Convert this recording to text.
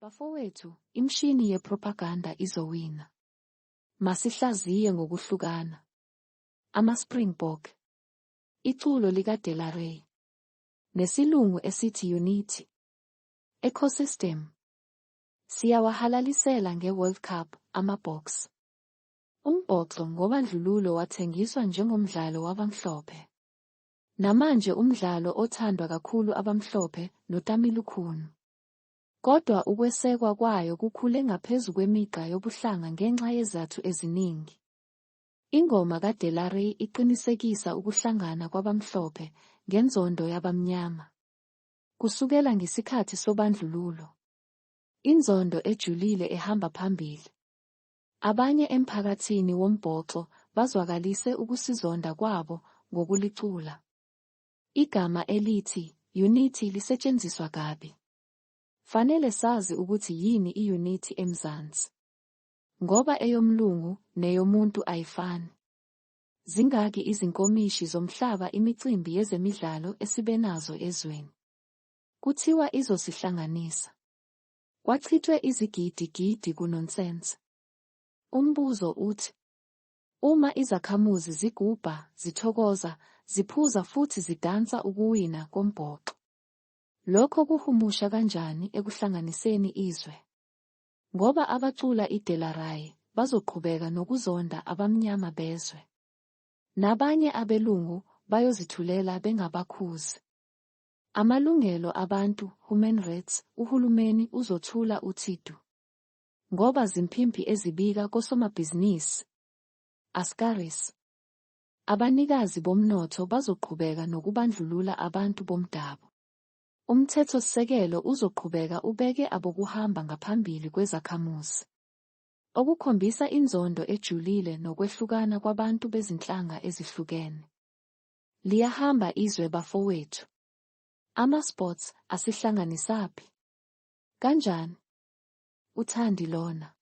Bafowethu, imshini yepropaganda izowina. Masihlaziye ngokuhlukana. AmaSpringbok. Iculo lika-Delaray. Nesilungu esithi unity. Ecosystem. Siyawahalalisela nge-World Cup, amabox. Umbhoxo ngobandlululo wathengiswa njengomdlalo wabamhlophe. Namanje umdlalo othandwa kakhulu abamhlophe notamilukhuni. Kodwa ukwesekwa kwayo kukhule ngaphezu kwemigqa yobuhlanga ngenxa yezathu eziningi. Ingoma kaDelarey iqinisekisa ukuhlangana kwabamhlophe ngenzondo yabamnyama. Kusukela ngisikhathi sobandlululo. Inzondo ejulile ehamba phambili. Abanye emphakathini wombhoxo bazwakalise ukusizonda kwabo ngokulicula. Igama elithi unity lisetshenziswa kabi. Fanele sazi ukuthi yini i-unity eMzansi. Ngoba eyomlungu neyomuntu ayifani. Zingaki izinkomishi zomhlaba imicimbi yezemidlalo esibenazo ezweni. Kuthiwa izosihlanganisa. Kwachithwe izigidigidi kunonsense. Umbuzo uthi. Uma izakhamuzi zigubha, zithokoza, ziphuza futhi zidansa ukuwina kombhoxo. Lokho kuhumusha kanjani ekuhlanganiseni izwe? Ngoba abacula iDelarey bazoqhubeka nokuzonda abamnyama bezwe. Nabanye abelungu bayozithulela bengabakhuzi. Amalungelo abantu, human rights, uhulumeni uzothula uthitu. Ngoba zimpimpi ezibika kosomabhizinisi. Askaris. Abanikazi bomnotho bazoqhubeka nokubandlulula abantu bomdabu. Umthethosisekelo uzoqhubeka ubeke abokuhamba ngaphambili kwezakhamuzi. Okukhombisa inzondo ejulile nokwehlukana kwabantu bezinhlanga ezihlukene. Liyahamba izwe bafowethu. Ama-sports asihlanganisaphi? Kanjani? Uthandi lona.